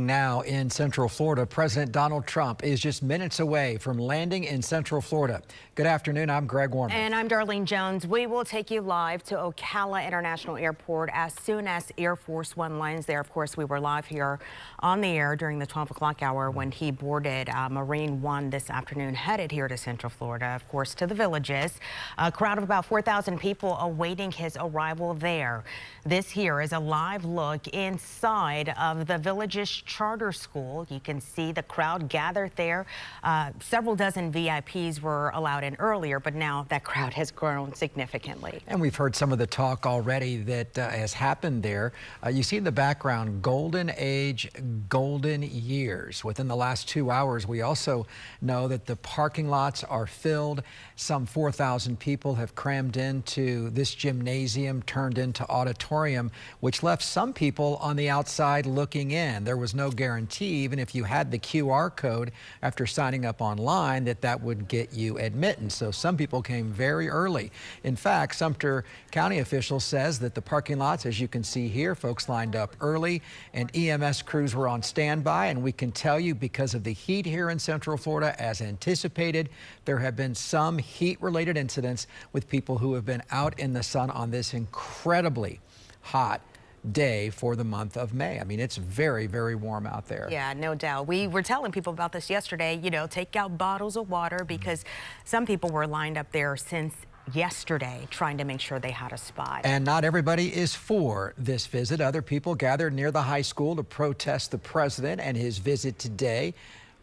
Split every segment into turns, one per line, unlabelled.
now in Central Florida. President Donald Trump is just minutes away from landing in Central Florida. Good afternoon. I'm Greg Warner.
And I'm Darlene Jones. We will take you live to Ocala International Airport as soon as Air Force One lands there. Of course, we were live here on the air during the 12 o'clock hour when he boarded Marine One this afternoon, headed here to Central Florida, of course, to the Villages. A crowd of about 4,000 people awaiting his arrival there. This here is a live look inside of the Villages Charter School. You can see the crowd gathered there. Several dozen VIPs were allowed in earlier, but now that crowd has grown significantly.
And we've heard some of the talk already that has happened there. You see in the background, golden age, golden years. Within the last 2 hours, we also know that the parking lots are filled. Some 4,000 people have crammed into this gymnasium, turned into auditorium, which left some people on the outside looking in. There was no guarantee, even if you had the QR code after signing up online, that would get you admittance. So some people came very early. In fact, Sumter County officials says that the parking lots, as you can see here, folks lined up early and EMS crews were on standby. And we can tell you, because of the heat here in Central Florida, as anticipated, there have been some heat-related incidents with people who have been out in the sun on this incredibly hot day for the month of May. I mean, it's very, very warm out there.
Yeah, no doubt. We were telling people about this yesterday, you know, take out bottles of water, because some people were lined up there since yesterday trying to make sure they had a spot.
And not everybody is for this visit. Other people gathered near the high school to protest the president and his visit today.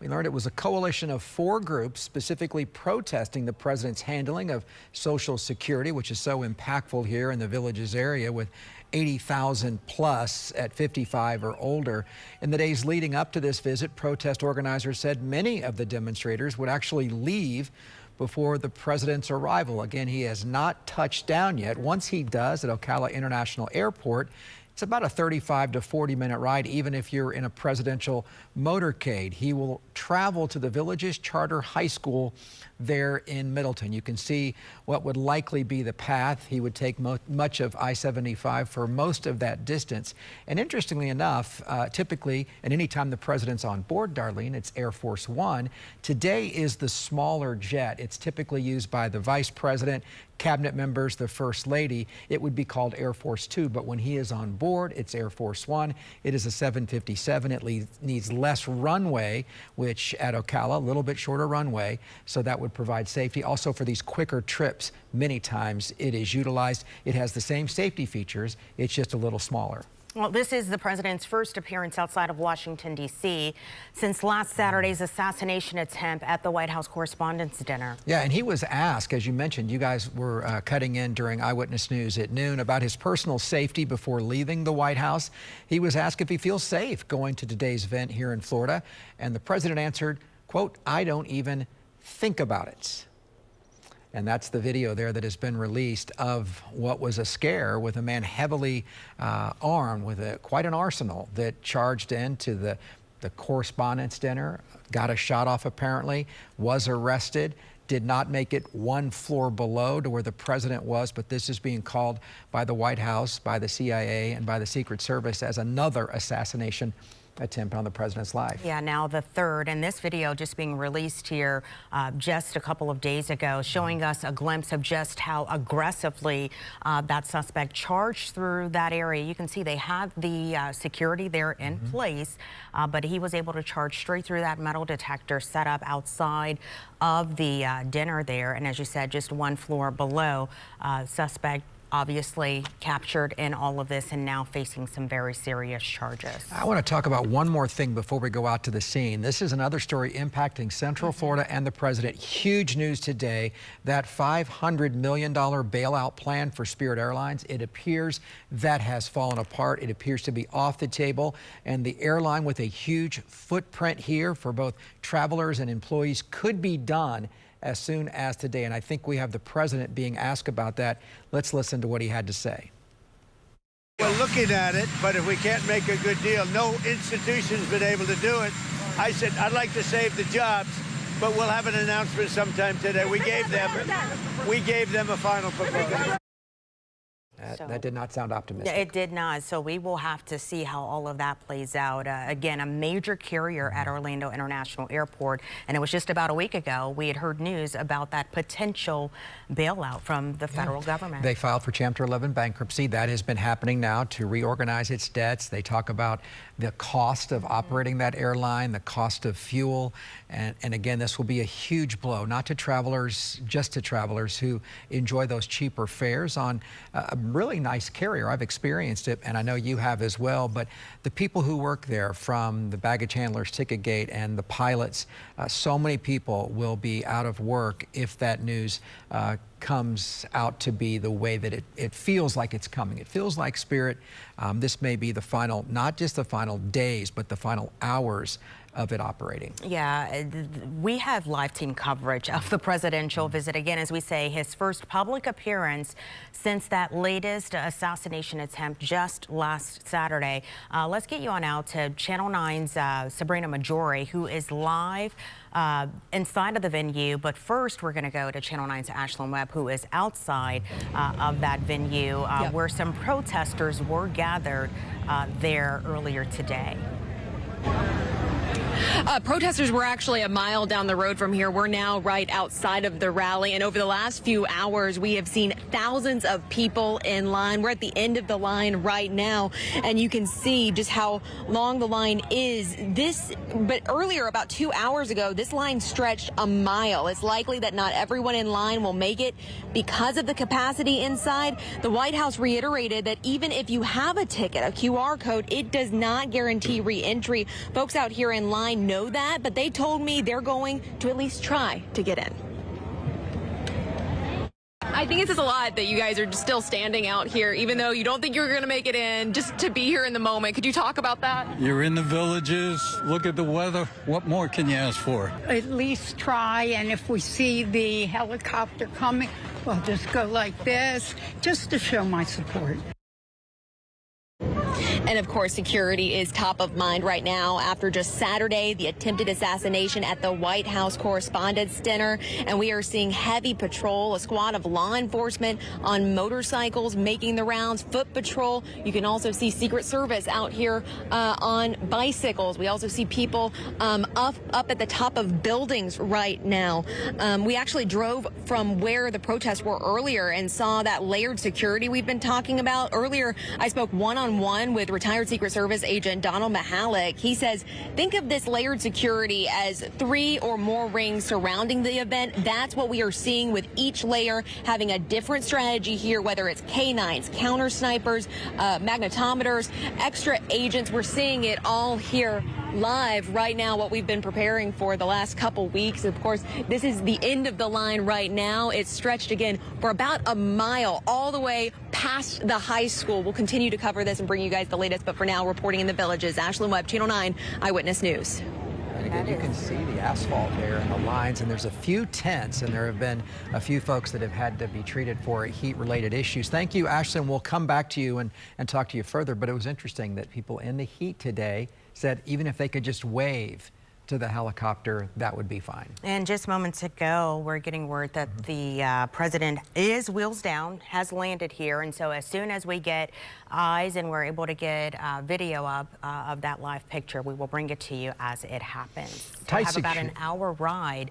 We learned it was a coalition of 4 groups specifically protesting the president's handling of Social Security, which is so impactful here in the Villages area, with 80,000 plus at 55 or older. In the days leading up to this visit, protest organizers said many of the demonstrators would actually leave before the president's arrival. Again, he has not touched down yet. Once he does at Ocala International Airport, it's about a 35 to 40-minute ride, even if you're in a presidential motorcade. He will travel to the Villages Charter High School there in Middleton. You can see what would likely be the path. He would take much of I-75 for most of that distance. And interestingly enough, typically, and anytime the president's on board, Darlene, it's Air Force One. Today is the smaller jet. It's typically used by the vice president, cabinet members, the first lady. It would be called Air Force Two, but when he is on board, it's Air Force One. It is a 757. It needs less runway, which at Ocala, a little bit shorter runway, so that would provide safety. Also, for these quicker trips, many times it is utilized. It has the same safety features, it's just a little smaller.
Well, this is the president's first appearance outside of Washington, D.C. since last Saturday's assassination attempt at the White House Correspondents' Dinner.
Yeah, and he was asked, as you mentioned, you guys were cutting in during Eyewitness News at noon, about his personal safety before leaving the White House. He was asked if he feels safe going to today's event here in Florida, and the president answered, quote, "I don't even think about it." And that's the video there that has been released of what was a scare with a man heavily armed with quite an arsenal that charged into the Correspondents' Dinner, got a shot off apparently, was arrested, did not make it 1 floor below to where the president was, but this is being called by the White House, by the CIA, and by the Secret Service as another assassination attempt on the president's life.
Yeah, now the third, and this video just being released here just a couple of days ago, showing us a glimpse of just how aggressively that suspect charged through that area. You can see they had the security there in place, but he was able to charge straight through that metal detector set up outside of the dinner there. And as you said, just 1 floor below, suspect obviously captured in all of this and now facing some very serious charges.
I want to talk about one more thing before we go out to the scene. This is another story impacting Central Florida and the president. Huge news today, that $500 million bailout plan for Spirit Airlines, it appears that has fallen apart. It appears to be off the table, and the airline, with a huge footprint here for both travelers and employees, could be done as soon as today. And I think we have the president being asked about that. Let's listen to what he had to say.
We're looking at it, but if we can't make a good deal, no institution's been able to do it. I said, I'd like to save the jobs, but we'll have an announcement sometime today. We gave them a final proposal.
That did not sound optimistic.
It did not. So we will have to see how all of that plays out. Again, a major carrier at Orlando International Airport. And it was just about a week ago we had heard news about that potential bailout from the federal government.
They filed for Chapter 11 bankruptcy. That has been happening now to reorganize its debts. They talk about the cost of operating that airline, the cost of fuel. And again, this will be a huge blow, not to travelers, just to travelers who enjoy those cheaper fares on a really nice carrier. I've experienced it, and I know you have as well. But the people who work there, from the baggage handlers, ticket gate, and the pilots, so many people will be out of work if that news comes out to be the way that it feels like it's coming. It feels like Spirit. This may be the final, not just the final days, but the final hours of it operating.
Yeah, we have live team coverage of the presidential visit. Again, as we say, his first public appearance since that latest assassination attempt just last Saturday. Let's get you on out to Channel 9's Sabrina Majori, who is live inside of the venue. But first, we're going to go to Channel 9's Ashlyn Webb, who is outside of that venue where some protesters were gathered there earlier today.
Protesters were actually a mile down the road from here. We're now right outside of the rally, and over the last few hours, we have seen thousands of people in line. We're at the end of the line right now, and you can see just how long the line is. But earlier, about 2 hours ago, this line stretched a mile. It's likely that not everyone in line will make it because of the capacity inside. The White House reiterated that even if you have a ticket, a QR code, it does not guarantee re-entry. Folks out here in line know that, but they told me they're going to at least try to get in. I think it says a lot that you guys are still standing out here, even though you don't think you're going to make it in, just to be here in the moment. Could you talk about that?
You're in the villages. Look at the weather. What more can you ask for?
At least try, and if we see the helicopter coming, we'll just go like this, just to show my support.
And of course, security is top of mind right now after just Saturday, the attempted assassination at the White House Correspondents' Dinner. And we are seeing heavy patrol, a squad of law enforcement on motorcycles making the rounds, foot patrol. You can also see Secret Service out here on bicycles. We also see people up at the top of buildings right now. We actually drove from where the protests were earlier and saw that layered security we've been talking about. Earlier, I spoke one-on-one with retired Secret Service agent Donald Mahalik. He says, think of this layered security as 3 or more rings surrounding the event. That's what we are seeing, with each layer having a different strategy here, whether it's K9s, counter snipers, magnetometers, extra agents. We're seeing it all here live right now, what we've been preparing for the last couple weeks. Of course, this is the end of the line right now. It's stretched again for about a mile all the way past the high school. We'll continue to cover this and bring you guys the latest, but for now, reporting in the villages, Ashlyn Webb, Channel 9 Eyewitness News.
And again, you can see the asphalt there and the lines, and there's a few tents, and there have been a few folks that have had to be treated for heat-related issues. Thank you, Ashlyn. We'll come back to you and talk to you further, but it was interesting that people in the heat today said even if they could just wave to the helicopter, that would be fine. And
just moments ago, we're getting word that the president is wheels down, has landed here. And so as soon as we get eyes and we're able to get video of that live picture, we will bring it to you as it happens. So we have about an hour ride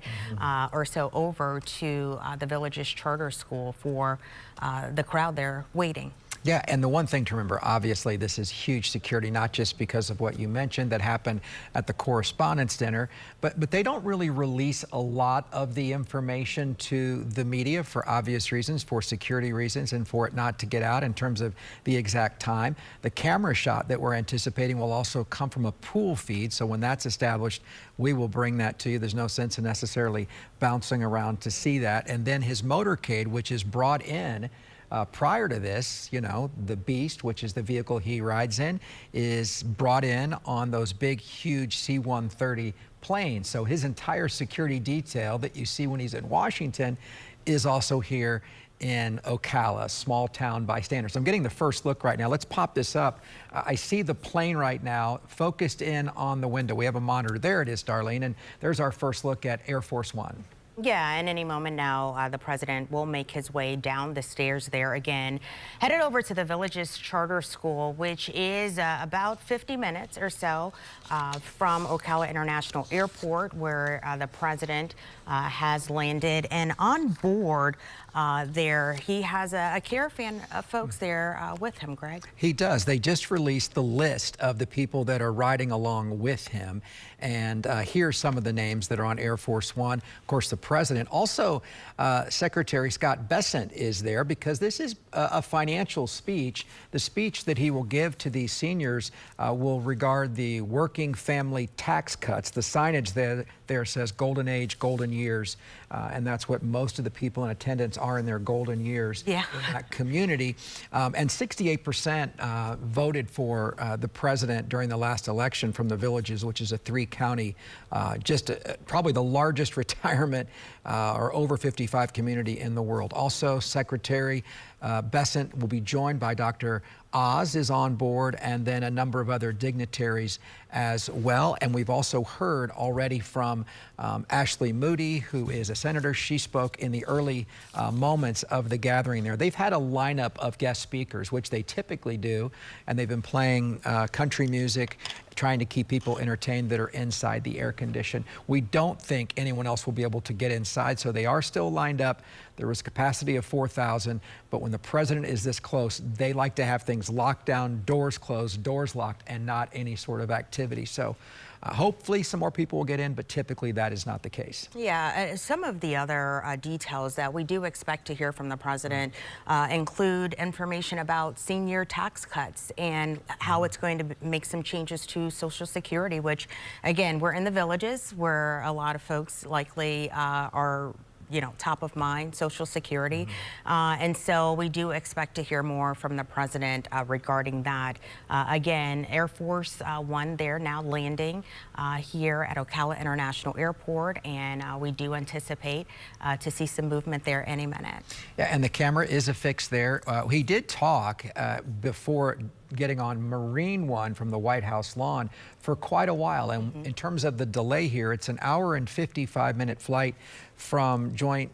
or so over to the Villages Charter School for the crowd there waiting.
Yeah, and the one thing to remember, obviously, this is huge security, not just because of what you mentioned that happened at the Correspondents' Dinner, but they don't really release a lot of the information to the media for obvious reasons, for security reasons, and for it not to get out in terms of the exact time. The camera shot that we're anticipating will also come from a pool feed, so when that's established, we will bring that to you. There's no sense in necessarily bouncing around to see that. And then his motorcade, which is brought in prior to this, you know, the Beast, which is the vehicle he rides in, is brought in on those big, huge C-130 planes. So his entire security detail that you see when he's in Washington is also here in Ocala, small town bystanders. I'm getting the first look right now. Let's pop this up. I see the plane right now focused in on the window. We have a monitor. There it is, Darlene. And there's our first look at Air Force One.
Yeah, and any moment now, the president will make his way down the stairs there again, headed over to the Villages Charter School, which is about 50 minutes or so from Ocala International Airport, where the president has landed. And on board there, he has a caravan of folks there with him, Greg.
He does. They just released the list of the people that are riding along with him. And here's some of the names that are on Air Force One. Of course, the president. Also, Secretary Scott Bessent is there because this is a financial speech. The speech that he will give to these seniors will regard the working family tax cuts. The signage there says golden age, golden years. And that's what most of the people in attendance are in their golden years in that community. And 68% voted for the president during the last election from the Villages, which is a 3-county, probably the largest retirement or over 55 community in the world. Also, Secretary Bessent will be joined by Dr. Oz is on board, and then a number of other dignitaries as well. And we've also heard already from Ashley Moody, who is a senator. She spoke in the early moments of the gathering there. They've had a lineup of guest speakers, which they typically do, and they've been playing country music, trying to keep people entertained that are inside the air condition. We don't think anyone else will be able to get inside, so they are still lined up. There was capacity of 4,000, but when the president is this close, they like to have things locked down, doors closed, doors locked, and not any sort of activity. So hopefully some more people will get in, but typically that is not the case.
Yeah, some of the other details that we do expect to hear from the president include information about senior tax cuts and how it's going to make some changes to Social Security, which, again, we're in the Villages where a lot of folks likely are top of mind, Social Security. And so we do expect to hear more from the president regarding that. Again, Air Force One, they're now landing here at Ocala International Airport, and we do anticipate to see some movement there any minute.
Yeah, and the camera is affixed there. He did talk before getting on Marine One from the White House lawn for quite a while. And in terms of the delay here, it's an hour and 55-minute flight from Joint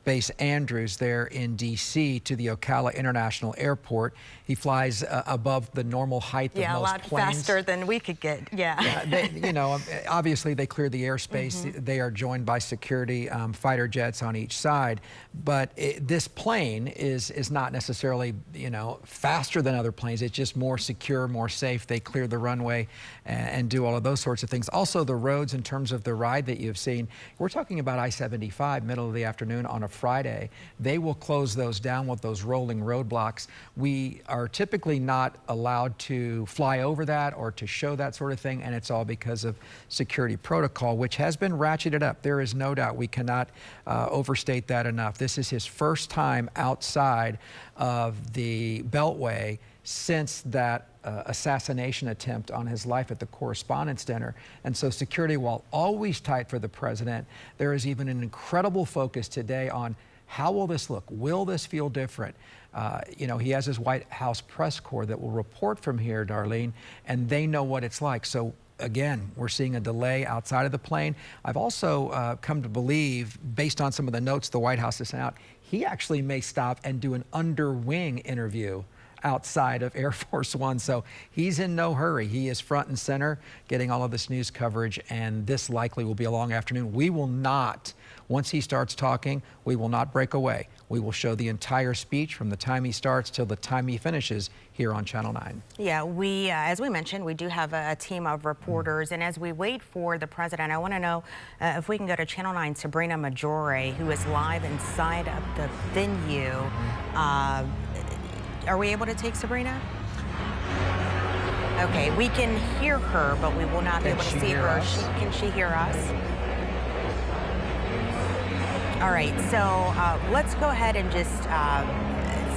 Base Andrews there in D.C. to the Ocala International Airport. He flies above the normal height of most planes.
Yeah, a lot faster than we could get.
Yeah, obviously they clear the airspace. They are joined by security fighter jets on each side. But this plane is not necessarily, faster than other planes. It's just more secure, more safe. They clear the runway and do all of those sorts of things. Also, the roads, in terms of the ride that you've seen, we're talking about I-75, middle of the afternoon on a Friday. They will close those down with those rolling roadblocks. We are typically not allowed to fly over that or to show that sort of thing, and it's all because of security protocol, which has been ratcheted up. There is no doubt. We cannot overstate that enough. This is his first time outside of the Beltway since that assassination attempt on his life at the Correspondents' Dinner. And so security, while always tight for the president, there is even an incredible focus today on how will this look? Will this feel different? He has his White House press corps that will report from here, Darlene, and they know what it's like. So again, we're seeing a delay outside of the plane. I've also come to believe, based on some of the notes the White House has sent out, he actually may stop and do an under-wing interview outside of Air Force One. So he's in no hurry. He is front and center getting all of this news coverage, and this likely will be a long afternoon. We will not, once he starts talking, we will not break away. We will show the entire speech from the time he starts till the time he finishes here on Channel 9. Yeah,
we, as we mentioned, we do have a team of reporters, and as we wait for the president, I want to know if we can go to Channel 9's Sabrina Maggiore, who is live inside of the venue. Are we able to take Sabrina? Okay, we can hear her, but we will not be able to see her. Can she hear us? All right, so let's go ahead and just,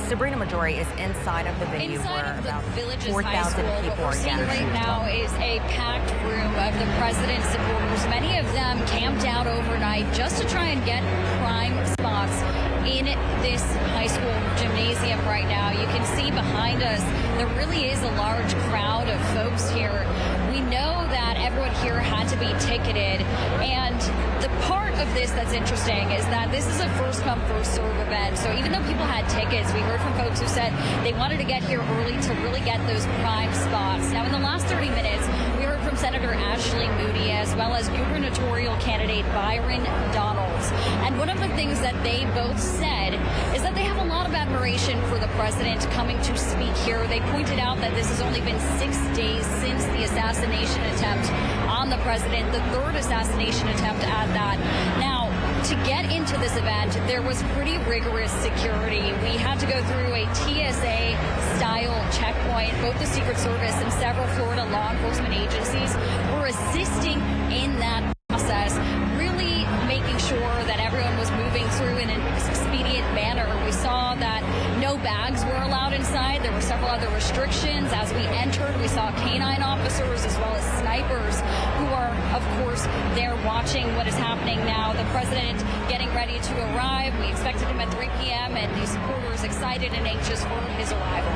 Sabrina Maggiore is inside of the venue where about 4,000 people are gathered.
Right now is a packed room of the president's supporters, many of them camped out overnight just to try and get prime spots in this high school gymnasium right now. You can see behind us, there really is a large crowd of folks here we know that everyone here had to be ticketed. And the part of this that's interesting is that this is a first come, first serve event. So even though people had tickets, we heard from folks who said they wanted to get here early to really get those prime spots. Now, in the last 30 minutes, we heard from Senator Ashley Moody as well as gubernatorial candidate Byron Donalds. And one of the things that they both said is that they have a lot of admiration for the president coming to speak here. They pointed out that this has only been 6 days since the assassination attempt on the president, the third assassination attempt at that. Now, to get into this event, there was pretty rigorous security. We had to go through a TSA-style checkpoint. Both the Secret Service and several Florida law enforcement agencies were assisting in that process, really making sure that everyone was moving through in an expedient manner. We saw that no bags were allowed inside. There were several other restrictions. As we entered, we saw canine officers as well as snipers who are, of course, there watching what is happening now. The president getting ready to arrive. We expected him at 3 p.m. and the supporters excited and anxious for his arrival.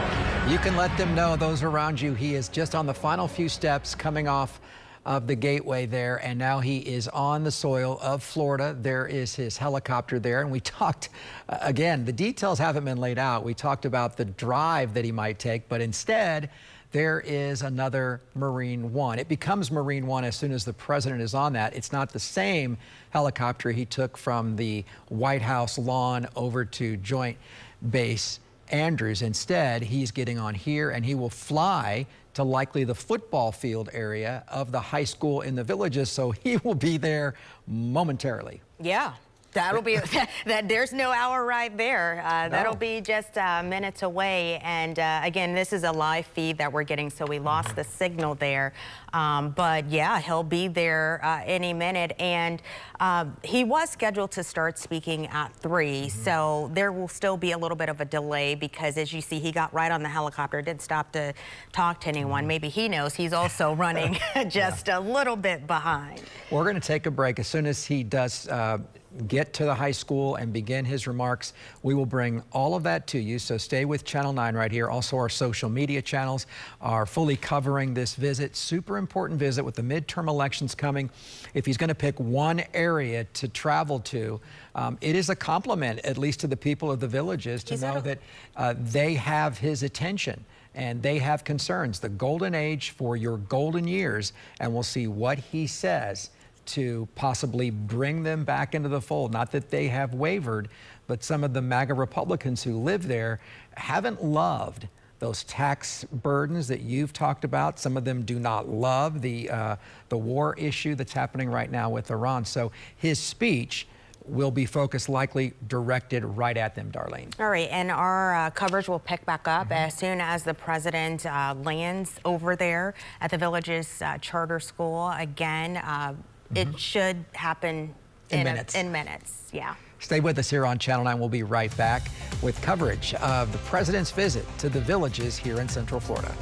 You can let them know, those around you, he is just on the final few steps coming off of the gateway there, and now he is on the soil of Florida. There is his helicopter there, and we talked, again, the details haven't been laid out. We talked about the drive that he might take, but instead, there is another Marine One. It becomes Marine One as soon as the president is on that. It's not the same helicopter he took from the White House lawn over to Joint Base Andrews. Instead, he's getting on here, and he will fly to likely the football field area of the high school in the Villages, so he will be there momentarily.
Yeah. That'll be that. There's no hour ride there. That'll be just minutes away. And again, this is a live feed that we're getting, so we lost the signal there. But yeah, he'll be there any minute. And he was scheduled to start speaking at 3, so there will still be a little bit of a delay because, as you see, he got right on the helicopter, didn't stop to talk to anyone. Maybe he knows he's also running just a little bit behind.
We're going to take a break. As soon as he does get to the high school and begin his remarks, we will bring all of that to you. So stay with Channel 9 right here. Also, our social media channels are fully covering this visit. Super important visit with the midterm elections coming. If he's going to pick one area to travel to, it is a compliment, at least to the people of the Villages, to know that they have his attention and they have concerns. The golden age for your golden years, and we'll see what he says to possibly bring them back into the fold. Not that they have wavered, but some of the MAGA Republicans who live there haven't loved those tax burdens that you've talked about. Some of them do not love the war issue that's happening right now with Iran. So his speech will be focused, likely directed right at them, Darlene.
All right, and our coverage will pick back up as soon as the president lands over there at the Villages Charter School. Again, it should happen in minutes. Yeah.
Stay with us here on Channel 9. We'll be right back with coverage of the president's visit to the Villages here in Central Florida.